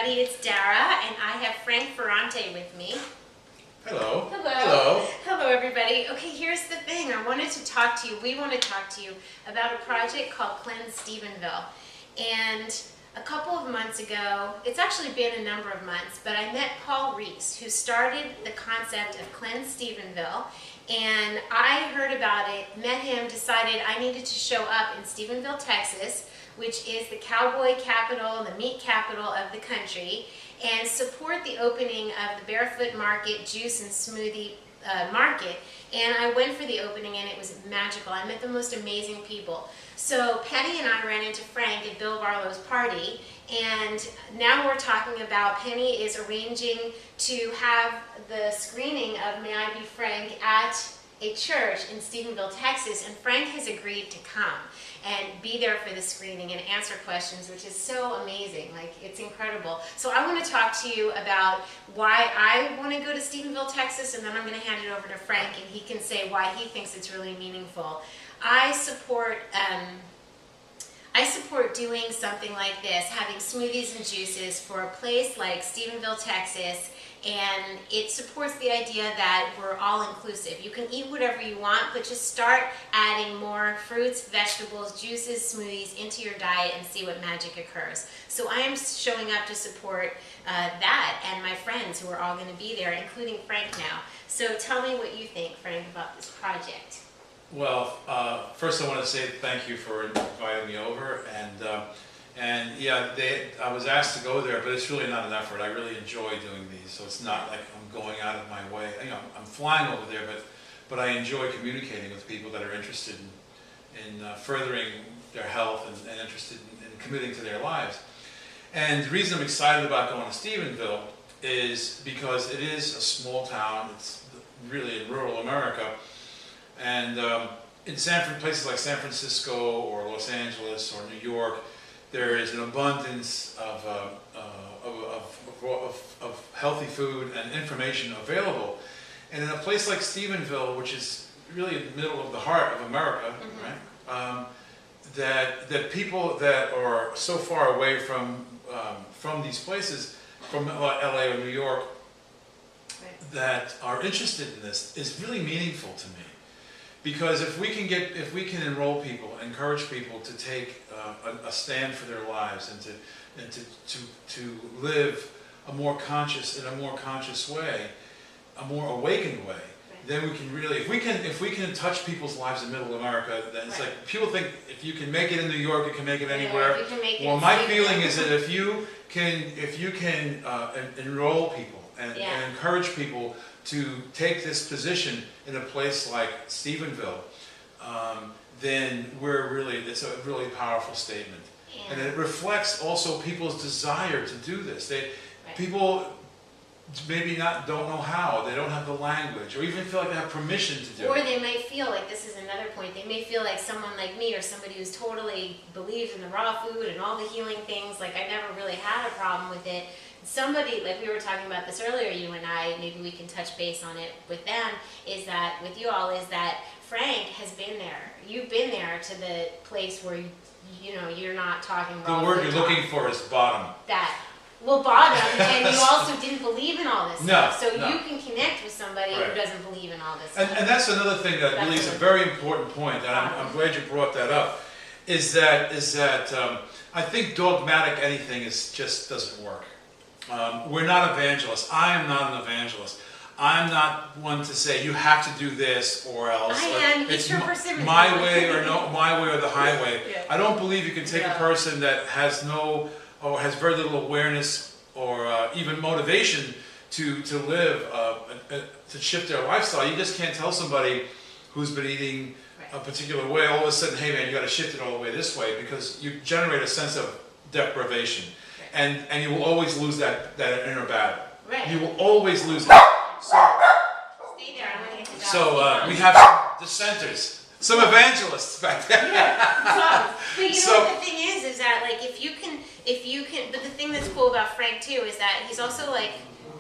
everybody, it's Dara, and I have Frank Ferrante with me. Hello. Hello. Hello. Hello, everybody. Okay, here's the thing. We want to talk to you about a project called Cleanse Stephenville. And a couple of months ago, it's actually been a number of months, but I met Paul Reese, who started the concept of Cleanse Stephenville. And I heard about it, met him, decided I needed to show up in Stephenville, Texas, which is the cowboy capital, the meat capital of the country, and support the opening of the Barefoot Market Juice and Smoothie Market. And I went for the opening and it was magical. I met the most amazing people. So Penny and I ran into Frank at Bill Barlow's party, and now we're talking about Penny is arranging to have the screening of May I Be Frank at a church in Stephenville, Texas, and Frank has agreed to come and be there for the screening and answer questions, which is so amazing. Like, it's incredible. So I want to talk to you about why I want to go to Stephenville, Texas, and then I'm going to hand it over to Frank, and he can say why he thinks it's really meaningful. I support doing something like this, having smoothies and juices for a place like Stephenville, Texas, and it supports the idea that we're all inclusive. You can eat whatever you want, but just start adding more fruits, vegetables, juices, smoothies into your diet and see what magic occurs. So I am showing up to support that and my friends who are all going to be there, including Frank now. So tell me what you think, Frank, about this project. Well, first I want to say thank you for inviting me over, and yeah, I was asked to go there, but it's really not an effort. I really enjoy doing these, so it's not like I'm going out of my way. You know, I'm flying over there, but I enjoy communicating with people that are interested in furthering their health and interested in committing to their lives. And the reason I'm excited about going to Stephenville is because it is a small town. It's really in rural America. And in places like San Francisco or Los Angeles or New York, there is an abundance of healthy food and information available. And in a place like Stephenville, which is really in the middle of the heart of America, right? That people that are so far away from these places, from LA or New York, that are interested in this is really meaningful to me. Because if we can enroll people, encourage people to take a stand for their lives and to live in a more conscious way, a more awakened way, then we can really, if we can touch people's lives in Middle America, then it's like people think if you can make it in New York, you can make it anywhere. Yeah, if you can make it well, my feeling is that if you can enroll people and encourage people to take this position in a place like Stephenville, then it's a really powerful statement. Yeah. And it reflects also people's desire to do this. People maybe don't know how, they don't have the language, or even feel like they have permission to do it. Or they might feel like, this is another point, they may feel like someone like me or somebody who's totally believes in the raw food and all the healing things, like I never really had a problem with it. Somebody, like we were talking about this earlier, you and I, maybe we can touch base on it with them, with you all, is that Frank has been there. You've been there to the place where, you're not talking raw food. The word you're looking for is bottom. Well, bottom, and you also didn't believe in all this stuff. So no. You can connect with somebody who doesn't believe in all this stuff. And that's another thing that really is a very important point, and I'm glad you brought that up, is that I think dogmatic anything just doesn't work. We're not evangelists. I am not an evangelist. I'm not one to say you have to do this or else. It's your persimmon. My way or the highway. Yeah. I don't believe you can take a person that has has very little awareness or even motivation to live, to shift their lifestyle. You just can't tell somebody who's been eating a particular way, all of a sudden, hey man, you got to shift it all the way this way, because you generate a sense of deprivation. And you will always lose that inner battle. Right. You will always lose that. Stay there. I'm going to get So we have some dissenters, some evangelists back there. Yeah. But what the thing is that like if you can. But the thing that's cool about Frank too is that he's also like.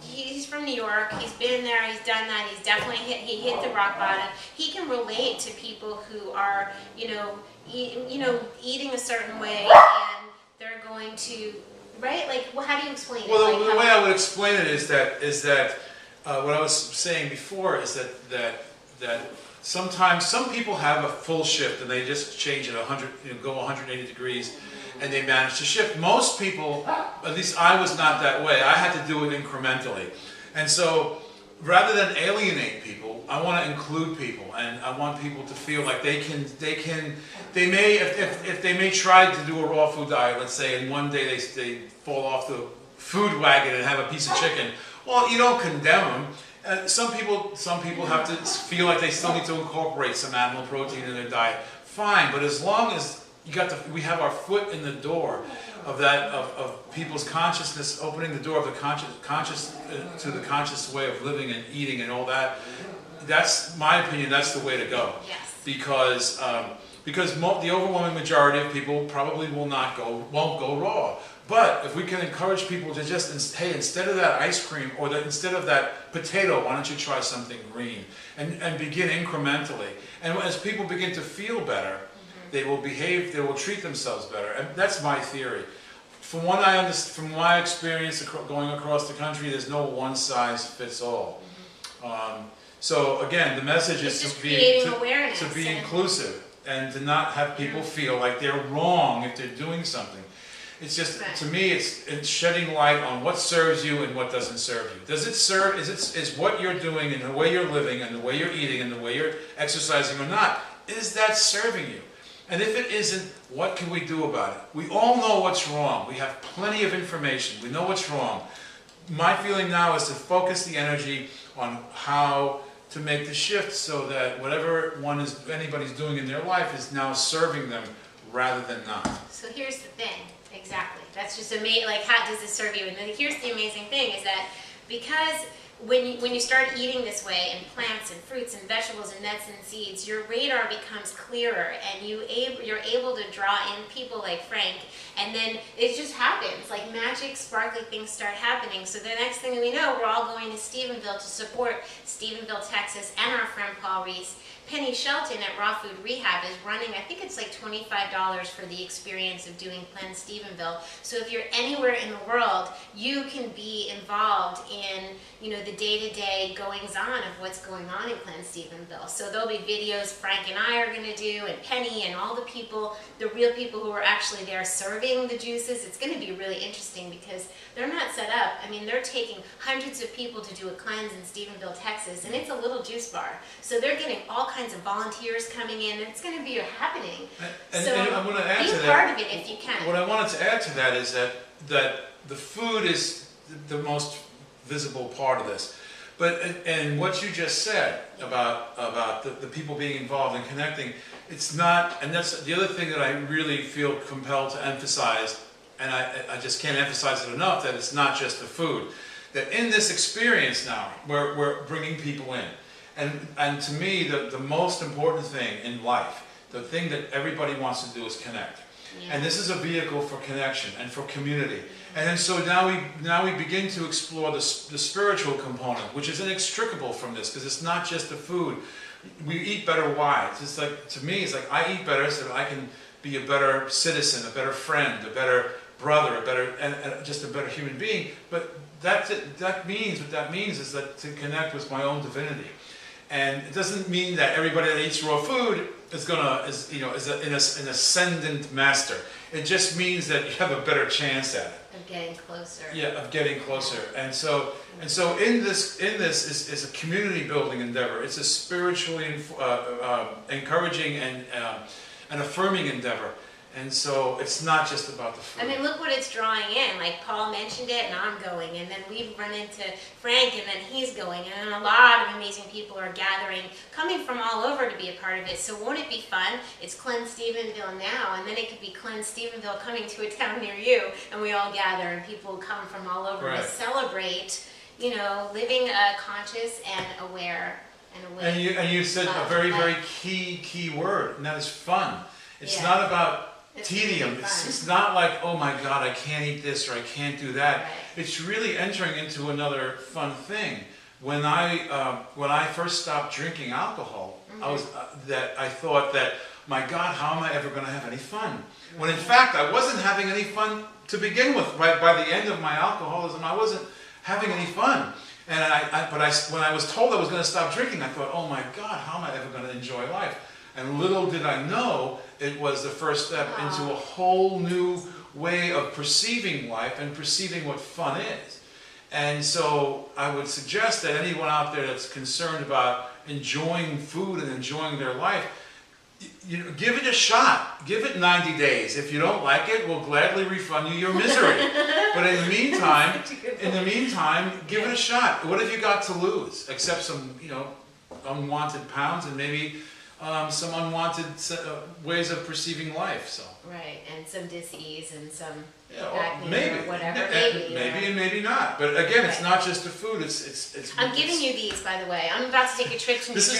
He's from New York. He's been there. He's done that. He's definitely hit the rock bottom. He can relate to people who are, eating a certain way, and they're going to right? Like, well, how do you explain it? Well, Like, the way I would explain it is that what I was saying before is that sometimes some people have a full shift and they just change it 100, go 180 degrees, and they manage to shift. Most people, at least I was not that way. I had to do it incrementally, and so rather than alienate people, I want to include people, and I want people to feel like they may, if they may try to do a raw food diet, let's say, and one day they fall off the food wagon and have a piece of chicken. Well, you don't condemn them. Some people have to feel like they still need to incorporate some animal protein in their diet. Fine, but as long as we have our foot in the door of that of people's consciousness, opening the door of the conscious to the conscious way of living and eating and all that. That's my opinion. That's the way to go. yes. Because the overwhelming majority of people probably won't go raw. But if we can encourage people to just, hey, instead of that ice cream or instead of that potato, why don't you try something green? And begin incrementally. And as people begin to feel better, they will behave, they will treat themselves better. And that's my theory. From my experience going across the country, there's no one size fits all. So again, the message is to be inclusive and to not have people feel like they're wrong if they're doing something. It's just, to me, it's shedding light on what serves you and what doesn't serve you. Does it serve, is what you're doing and the way you're living and the way you're eating and the way you're exercising or not, is that serving you? And if it isn't, what can we do about it? We all know what's wrong. We have plenty of information. We know what's wrong. My feeling now is to focus the energy on how to make the shift so that whatever anybody's doing in their life is now serving them rather than not. So here's the thing. Exactly. That's just amazing. Like, how does this serve you? And then here's the amazing thing is that because when you start eating this way, and plants and fruits and vegetables and nuts and seeds, your radar becomes clearer, and you're able to draw in people like Frank, and then it just happens. Like magic, sparkly things start happening. So the next thing we know, we're all going to Stephenville to support Stephenville, Texas, and our friend Paul Reese. Penny Shelton at Raw Food Rehab is running, I think it's like $25 for the experience of doing Cleanse Stephenville. So if you're anywhere in the world, you can be involved in, the day-to-day goings-on of what's going on in Cleanse Stephenville. So there'll be videos Frank and I are going to do, and Penny and all the people, the real people who are actually there serving the juices. It's going to be really interesting because they're not set up. I mean, they're taking hundreds of people to do a cleanse in Stephenville, Texas, and it's a little juice bar. So they're getting all kinds of volunteers coming in, and it's going to be happening. And so I want to add to be part of it if you can. What I wanted to add to that is that the food is the most visible part of this. And what you just said about the people being involved and connecting, it's not, and that's the other thing that I really feel compelled to emphasize, and I just can't emphasize it enough, that it's not just the food. That in this experience now, we're bringing people in. And to me, the most important thing in life, the thing that everybody wants to do is connect. Yeah. And this is a vehicle for connection and for community. And then so now we begin to explore the spiritual component, which is inextricable from this, because it's not just the food. We eat better. Why? It's just like, to me, it's like I eat better so that I can be a better citizen, a better friend, a better brother, and just a better human being. But what that means is that to connect with my own divinity. And it doesn't mean that everybody that eats raw food is an ascendant master. It just means that you have a better chance at it. Of getting closer. Yeah, of getting closer. And so in this is a community building endeavor. It's a spiritually encouraging and affirming endeavor. And so it's not just about the food. I mean, look what it's drawing in. Like Paul mentioned it, and I'm going, and then we've run into Frank, and then he's going, and then a lot of amazing people are gathering, coming from all over to be a part of it. So won't it be fun? It's Cleanse Stephenville now, and then it could be Cleanse Stephenville coming to a town near you, and we all gather, and people come from all over to celebrate, living conscious and aware and awake. And you said a very, very key word, and that is fun. It's not about tedium. It's not like, oh my God, I can't eat this or I can't do that. Right. It's really entering into another fun thing. When I first stopped drinking alcohol, I thought that, my God, how am I ever going to have any fun? When in fact, I wasn't having any fun to begin with. By the end of my alcoholism, I wasn't having any fun. And when I was told I was going to stop drinking, I thought, oh my God, how am I ever going to enjoy life? And little did I know it was the first step into a whole new way of perceiving life and perceiving what fun is. And so I would suggest that anyone out there that's concerned about enjoying food and enjoying their life, give it a shot. Give it 90 days. If you don't like it, we'll gladly refund you your misery. But in the meantime, give it a shot. What have you got to lose? Except some, unwanted pounds and maybe some unwanted ways of perceiving life. So. Right, and some dis-ease and some acne or whatever. Maybe and maybe not. But again, it's not just the food. It's. I'm giving you these, by the way. I'm about to take a trip to New Jersey.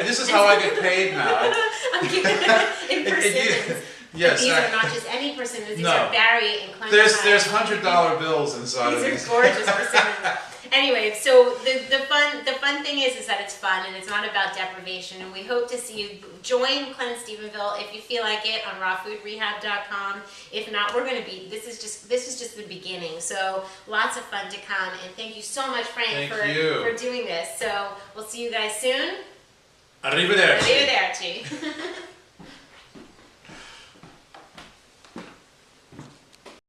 This is how I get paid now. I'm giving them in persimmons. Yes, these are not just any persimmons. These are berry and cleanse. There's $100 bills inside of these. These are gorgeous persimmons. Anyway, so the fun thing is that it's fun and it's not about deprivation, and we hope to see you join Cleanse Stephenville if you feel like it on rawfoodrehab.com. If not, this is just the beginning. So lots of fun to come, and thank you so much, Frank, for doing this. So we'll see you guys soon. Arrivederci. Arrivederci.